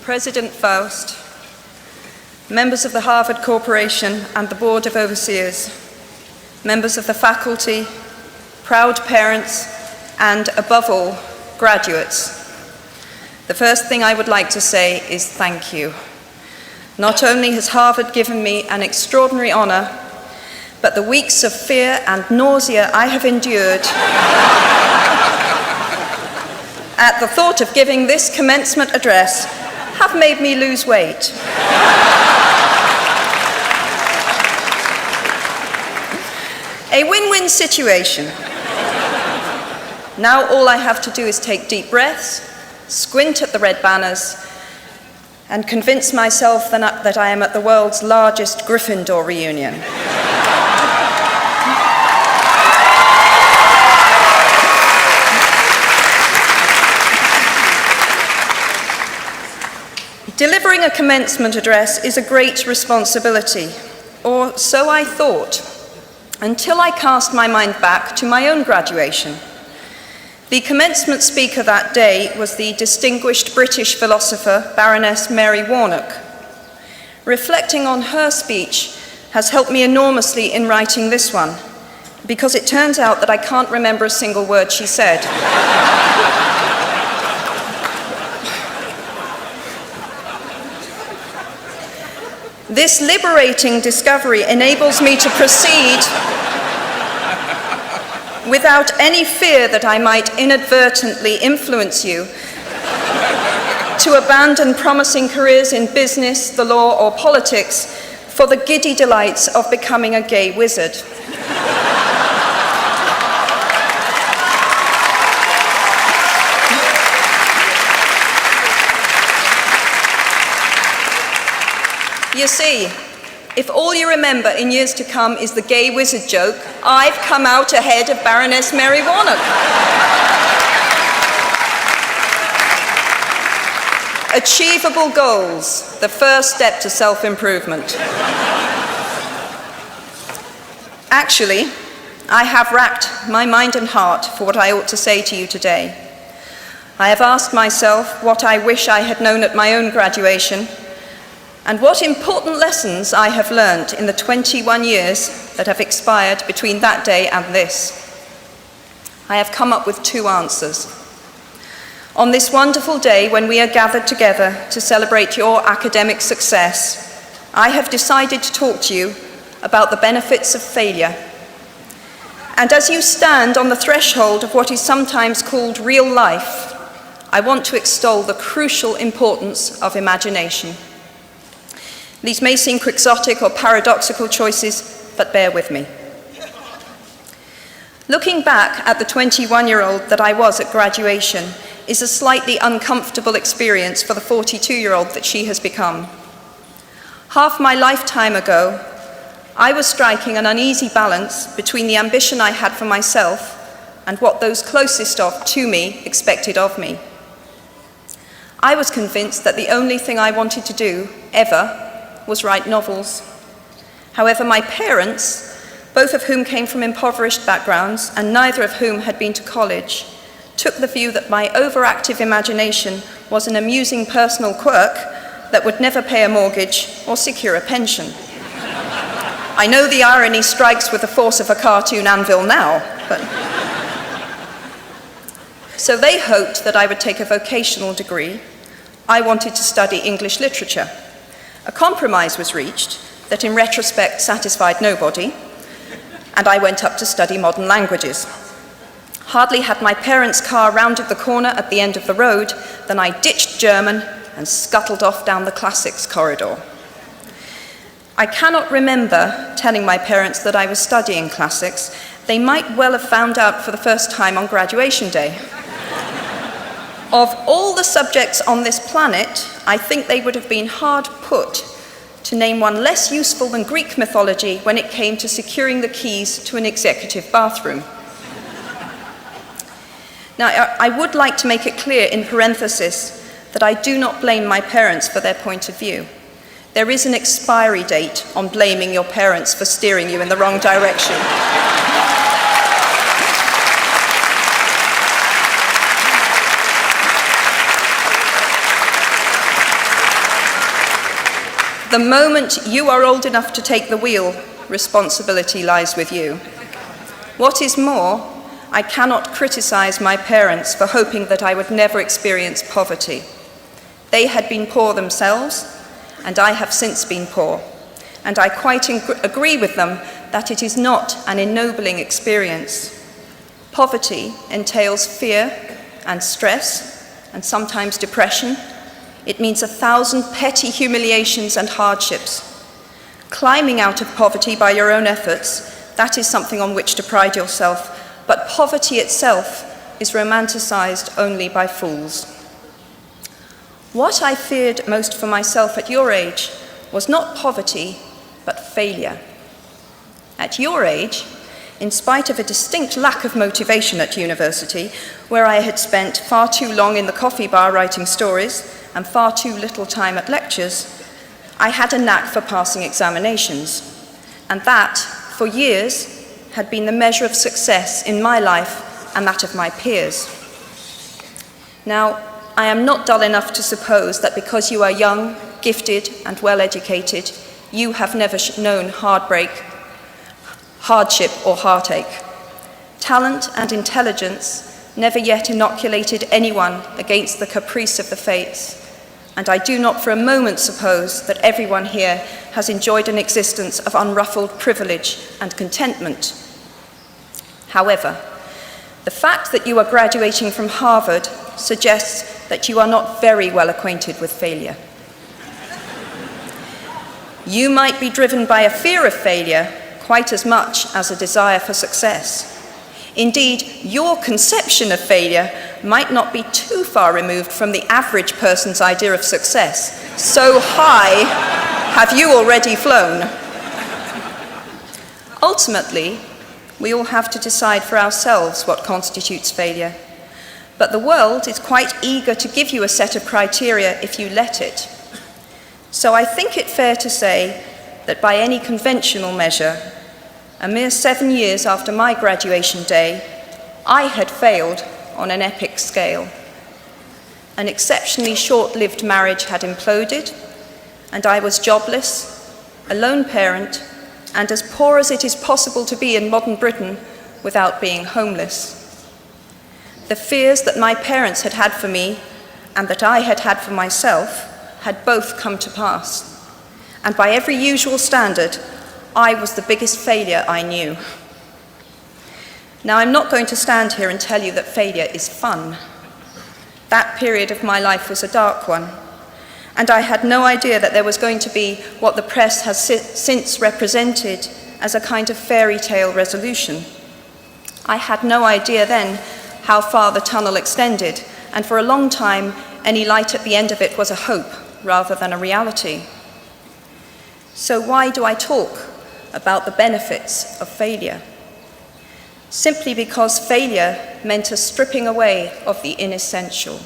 President Faust, members of the Harvard Corporation and the Board of Overseers, members of the faculty, proud parents, and above all, graduates. The first thing I would like to say is thank you. Not only has Harvard given me an extraordinary honor, but the weeks of fear and nausea I have endured at the thought of giving this commencement address have made me lose weight. A win-win situation. Now all I have to do is take deep breaths, squint at the red banners, and convince myself that I am at the world's largest Gryffindor reunion. Delivering a commencement address is a great responsibility, or so I thought, until I cast my mind back to my own graduation. The commencement speaker that day was the distinguished British philosopher, Baroness Mary Warnock. Reflecting on her speech has helped me enormously in writing this one, because it turns out that I can't remember a single word she said. This liberating discovery enables me to proceed without any fear that I might inadvertently influence you to abandon promising careers in business, the law, or politics for the giddy delights of becoming a gay wizard. You see, if all you remember in years to come is the gay wizard joke, I've come out ahead of Baroness Mary Warnock. Achievable goals, the first step to self-improvement. Actually, I have racked my mind and heart for what I ought to say to you today. I have asked myself what I wish I had known at my own graduation, and what important lessons I have learned in the 21 years that have expired between that day and this. I have come up with two answers. On this wonderful day when we are gathered together to celebrate your academic success, I have decided to talk to you about the benefits of failure. And as you stand on the threshold of what is sometimes called real life, I want to extol the crucial importance of imagination. These may seem quixotic or paradoxical choices, but bear with me. Looking back at the 21-year-old that I was at graduation is a slightly uncomfortable experience for the 42-year-old that she has become. Half my lifetime ago, I was striking an uneasy balance between the ambition I had for myself and what those closest to me expected of me. I was convinced that the only thing I wanted to do, ever, was write novels. However, my parents, both of whom came from impoverished backgrounds and neither of whom had been to college, took the view that my overactive imagination was an amusing personal quirk that would never pay a mortgage or secure a pension. I know the irony strikes with the force of a cartoon anvil now, but... So they hoped that I would take a vocational degree. I wanted to study English literature. A compromise was reached that in retrospect satisfied nobody, and I went up to study modern languages. Hardly had my parents' car rounded the corner at the end of the road than I ditched German and scuttled off down the classics corridor. I cannot remember telling my parents that I was studying classics. They might well have found out for the first time on graduation day. Of all the subjects on this planet, I think they would have been hard put to name one less useful than Greek mythology when it came to securing the keys to an executive bathroom. Now, I would like to make it clear in parenthesis that I do not blame my parents for their point of view. There is an expiry date on blaming your parents for steering you in the wrong direction. The moment you are old enough to take the wheel, responsibility lies with you. What is more, I cannot criticize my parents for hoping that I would never experience poverty. They had been poor themselves, and I have since been poor. And I quite agree with them that it is not an ennobling experience. Poverty entails fear and stress, and sometimes depression. It means 1,000 petty humiliations and hardships. Climbing out of poverty by your own efforts, that is something on which to pride yourself, but poverty itself is romanticized only by fools. What I feared most for myself at your age was not poverty, but failure. At your age, in spite of a distinct lack of motivation at university, where I had spent far too long in the coffee bar writing stories and far too little time at lectures, I had a knack for passing examinations, and that, for years, had been the measure of success in my life and that of my peers. Now, I am not dull enough to suppose that because you are young, gifted, and well-educated, you have never known heartbreak, hardship, or heartache. Talent and intelligence never yet inoculated anyone against the caprice of the fates, and I do not for a moment suppose that everyone here has enjoyed an existence of unruffled privilege and contentment. However, the fact that you are graduating from Harvard suggests that you are not very well acquainted with failure. You might be driven by a fear of failure quite as much as a desire for success. Indeed, your conception of failure might not be too far removed from the average person's idea of success. So high have you already flown. Ultimately, we all have to decide for ourselves what constitutes failure. But the world is quite eager to give you a set of criteria if you let it. So I think it fair to say that by any conventional measure, a mere 7 years after my graduation day, I had failed on an epic scale. An exceptionally short-lived marriage had imploded, and I was jobless, a lone parent, and as poor as it is possible to be in modern Britain without being homeless. The fears that my parents had had for me and that I had had for myself had both come to pass. And by every usual standard, I was the biggest failure I knew. Now, I'm not going to stand here and tell you that failure is fun. That period of my life was a dark one, and I had no idea that there was going to be what the press has since represented as a kind of fairy tale resolution. I had no idea then how far the tunnel extended, and for a long time, any light at the end of it was a hope rather than a reality. So why do I talk about the benefits of failure? Simply because failure meant a stripping away of the inessential.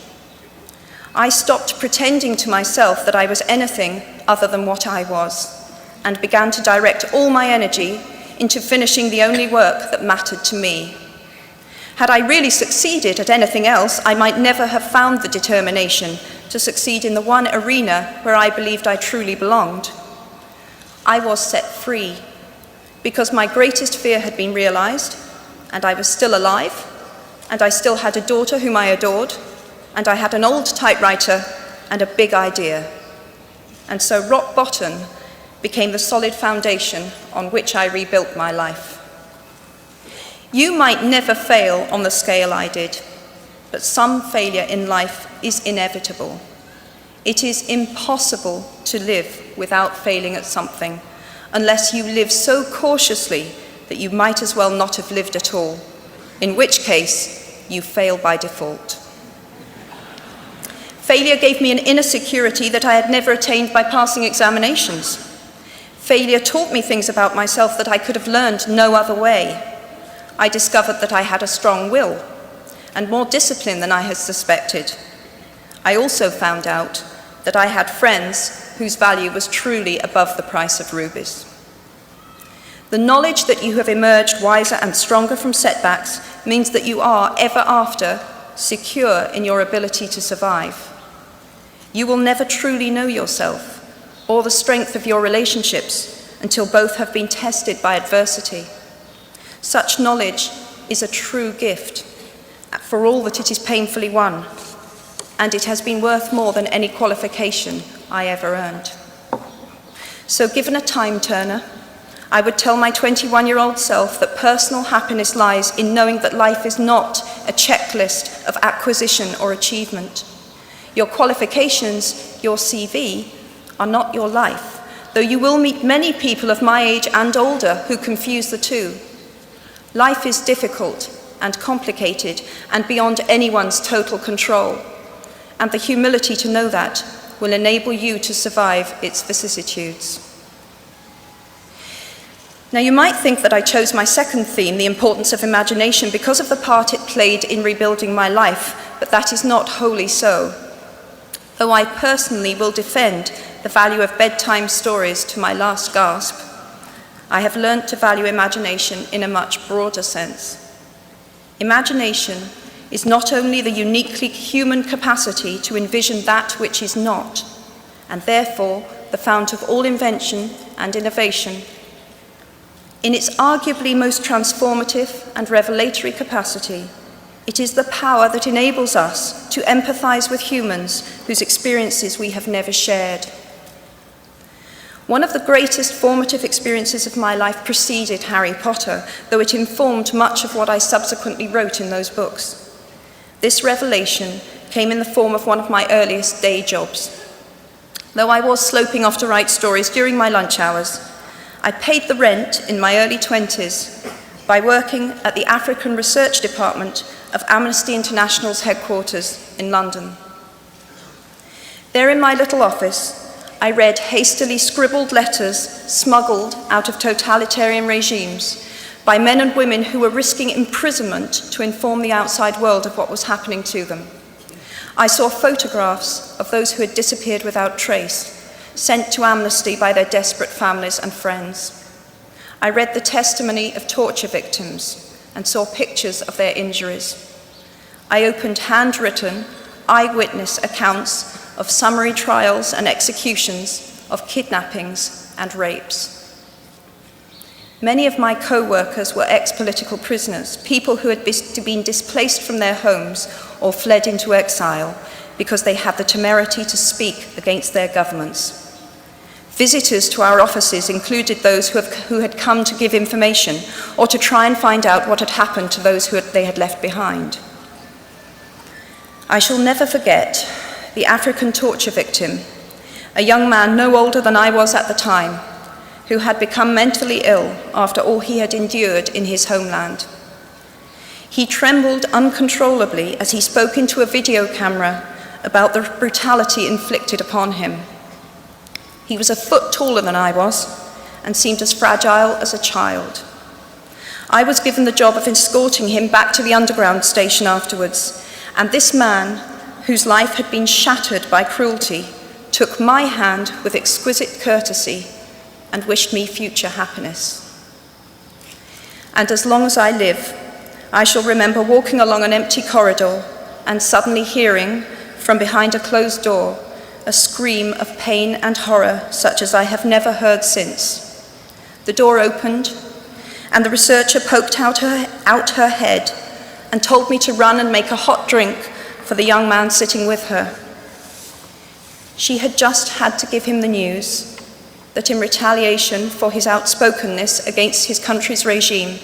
I stopped pretending to myself that I was anything other than what I was, and began to direct all my energy into finishing the only work that mattered to me. Had I really succeeded at anything else, I might never have found the determination to succeed in the one arena where I believed I truly belonged. I was set free because my greatest fear had been realized, and I was still alive, and I still had a daughter whom I adored, and I had an old typewriter and a big idea. And so rock bottom became the solid foundation on which I rebuilt my life. You might never fail on the scale I did, but some failure in life is inevitable. It is impossible to live without failing at something, unless you live so cautiously that you might as well not have lived at all, in which case you fail by default. Failure gave me an inner security that I had never attained by passing examinations. Failure taught me things about myself that I could have learned no other way. I discovered that I had a strong will and more discipline than I had suspected. I also found out that I had friends whose value was truly above the price of rubies. The knowledge that you have emerged wiser and stronger from setbacks means that you are, ever after, secure in your ability to survive. You will never truly know yourself, or the strength of your relationships until both have been tested by adversity. Such knowledge is a true gift, for all that it is painfully won, and it has been worth more than any qualification I ever earned. So given a time turner, I would tell my 21-year-old self that personal happiness lies in knowing that life is not a checklist of acquisition or achievement. Your qualifications, your CV, are not your life, though you will meet many people of my age and older who confuse the two. Life is difficult and complicated and beyond anyone's total control, and the humility to know that will enable you to survive its vicissitudes. Now, you might think that I chose my second theme, the importance of imagination, because of the part it played in rebuilding my life, but that is not wholly so. Though I personally will defend the value of bedtime stories to my last gasp, I have learnt to value imagination in a much broader sense. Imagination is not only the uniquely human capacity to envision that which is not, and therefore the fount of all invention and innovation. In its arguably most transformative and revelatory capacity, it is the power that enables us to empathize with humans whose experiences we have never shared. One of the greatest formative experiences of my life preceded Harry Potter, though it informed much of what I subsequently wrote in those books. This revelation came in the form of one of my earliest day jobs. Though I was sloping off to write stories during my lunch hours, I paid the rent in my early 20s by working at the African Research Department of Amnesty International's headquarters in London. There in my little office, I read hastily scribbled letters smuggled out of totalitarian regimes by men and women who were risking imprisonment to inform the outside world of what was happening to them. I saw photographs of those who had disappeared without trace, sent to Amnesty by their desperate families and friends. I read the testimony of torture victims and saw pictures of their injuries. I opened handwritten, eyewitness accounts of summary trials and executions, of kidnappings and rapes. Many of my co-workers were ex-political prisoners, people who had been displaced from their homes or fled into exile because they had the temerity to speak against their governments. Visitors to our offices included those who had come to give information or to try and find out what had happened to those they had left behind. I shall never forget the African torture victim, a young man no older than I was at the time, who had become mentally ill after all he had endured in his homeland. He trembled uncontrollably as he spoke into a video camera about the brutality inflicted upon him. He was a foot taller than I was and seemed as fragile as a child. I was given the job of escorting him back to the underground station afterwards, and this man, whose life had been shattered by cruelty, took my hand with exquisite courtesy and wished me future happiness. And as long as I live, I shall remember walking along an empty corridor and suddenly hearing, from behind a closed door, a scream of pain and horror such as I have never heard since. The door opened, and the researcher poked out her head and told me to run and make a hot drink for the young man sitting with her. She had just had to give him the news that in retaliation for his outspokenness against his country's regime,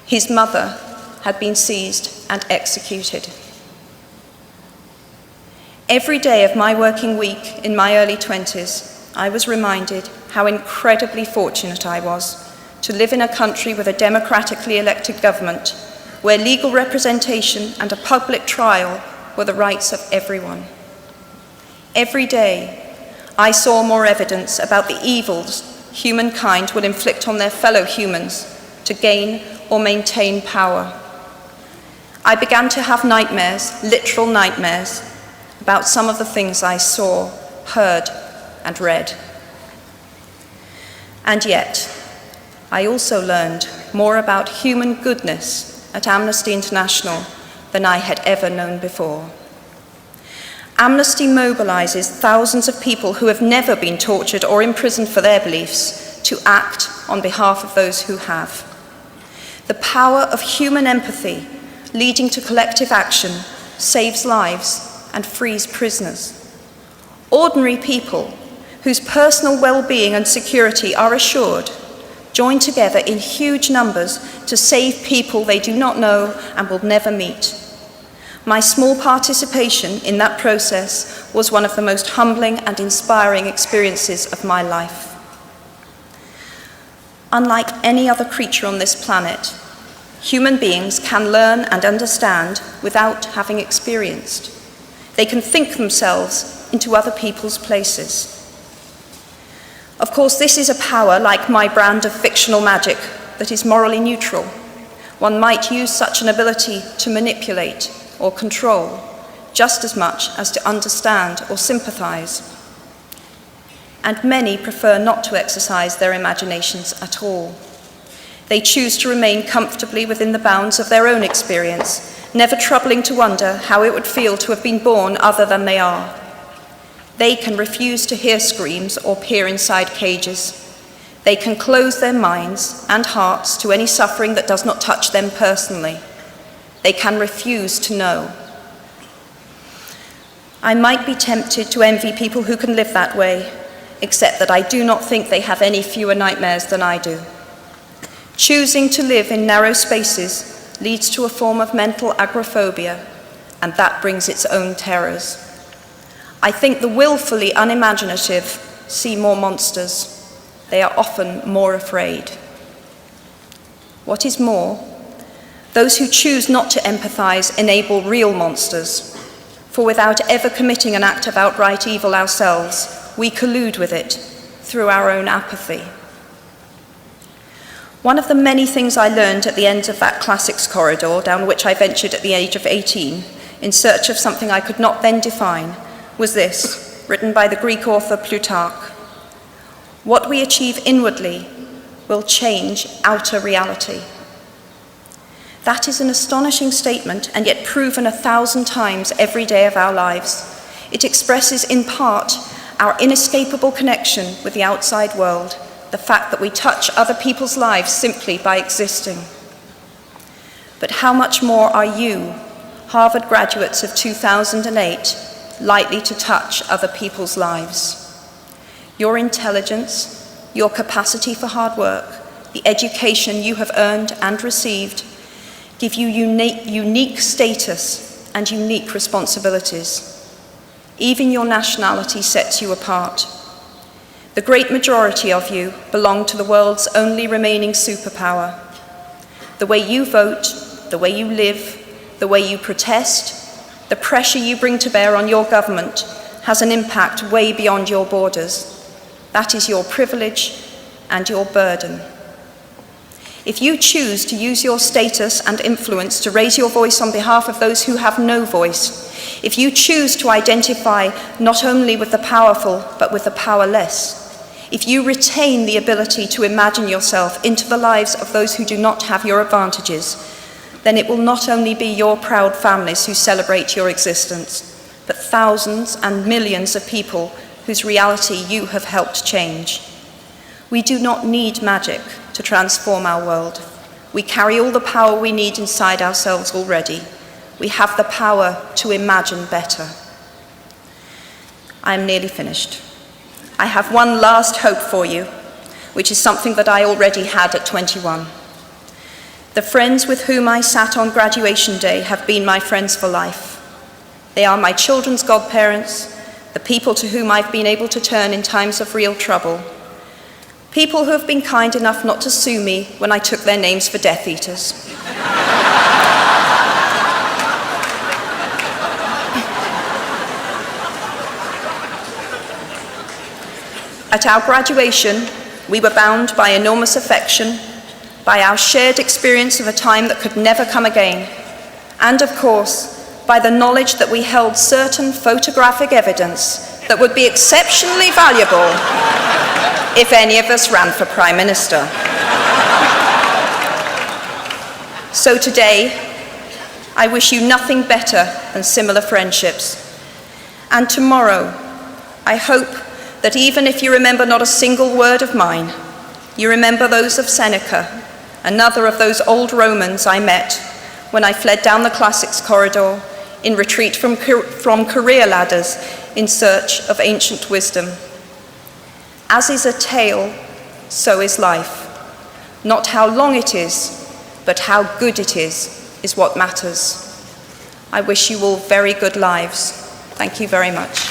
his mother had been seized and executed. Every day of my working week in my early 20s, I was reminded how incredibly fortunate I was to live in a country with a democratically elected government, where legal representation and a public trial were the rights of everyone. Every day, I saw more evidence about the evils humankind will inflict on their fellow humans to gain or maintain power. I began to have nightmares, literal nightmares, about some of the things I saw, heard, and read. And yet, I also learned more about human goodness at Amnesty International than I had ever known before. Amnesty mobilizes thousands of people who have never been tortured or imprisoned for their beliefs to act on behalf of those who have. The power of human empathy leading to collective action saves lives and frees prisoners. Ordinary people whose personal well-being and security are assured join together in huge numbers to save people they do not know and will never meet. My small participation in that process was one of the most humbling and inspiring experiences of my life. Unlike any other creature on this planet, human beings can learn and understand without having experienced. They can think themselves into other people's places. Of course, this is a power, like my brand of fictional magic, that is morally neutral. One might use such an ability to manipulate or control, just as much as to understand or sympathize. And many prefer not to exercise their imaginations at all. They choose to remain comfortably within the bounds of their own experience, never troubling to wonder how it would feel to have been born other than they are. They can refuse to hear screams or peer inside cages. They can close their minds and hearts to any suffering that does not touch them personally. They can refuse to know. I might be tempted to envy people who can live that way, except that I do not think they have any fewer nightmares than I do. Choosing to live in narrow spaces leads to a form of mental agoraphobia, and that brings its own terrors. I think the willfully unimaginative see more monsters. They are often more afraid. What is more, those who choose not to empathize enable real monsters, for without ever committing an act of outright evil ourselves, we collude with it through our own apathy. One of the many things I learned at the end of that classics corridor down which I ventured at the age of 18 in search of something I could not then define was this, written by the Greek author Plutarch. What we achieve inwardly will change outer reality. That is an astonishing statement, and yet proven 1,000 times every day of our lives. It expresses in part our inescapable connection with the outside world, the fact that we touch other people's lives simply by existing. But how much more are you, Harvard graduates of 2008, likely to touch other people's lives? Your intelligence, your capacity for hard work, the education you have earned and received give you unique status and unique responsibilities. Even your nationality sets you apart. The great majority of you belong to the world's only remaining superpower. The way you vote, the way you live, the way you protest, the pressure you bring to bear on your government has an impact way beyond your borders. That is your privilege and your burden. If you choose to use your status and influence to raise your voice on behalf of those who have no voice, if you choose to identify not only with the powerful but with the powerless, if you retain the ability to imagine yourself into the lives of those who do not have your advantages, then it will not only be your proud families who celebrate your existence, but thousands and millions of people whose reality you have helped change. We do not need magic to transform our world. We carry all the power we need inside ourselves already. We have the power to imagine better. I am nearly finished. I have one last hope for you, which is something that I already had at 21. The friends with whom I sat on graduation day have been my friends for life. They are my children's godparents, the people to whom I've been able to turn in times of real trouble, people who have been kind enough not to sue me when I took their names for Death Eaters. At our graduation, we were bound by enormous affection, by our shared experience of a time that could never come again, and of course, by the knowledge that we held certain photographic evidence that would be exceptionally valuable if any of us ran for Prime Minister. So today, I wish you nothing better than similar friendships, And tomorrow, I hope that even if you remember not a single word of mine, you remember those of Seneca, another of those old Romans I met when I fled down the classics corridor in retreat from career ladders in search of ancient wisdom. As is a tale, so is life. Not how long it is, but how good it is what matters. I wish you all very good lives. Thank you very much.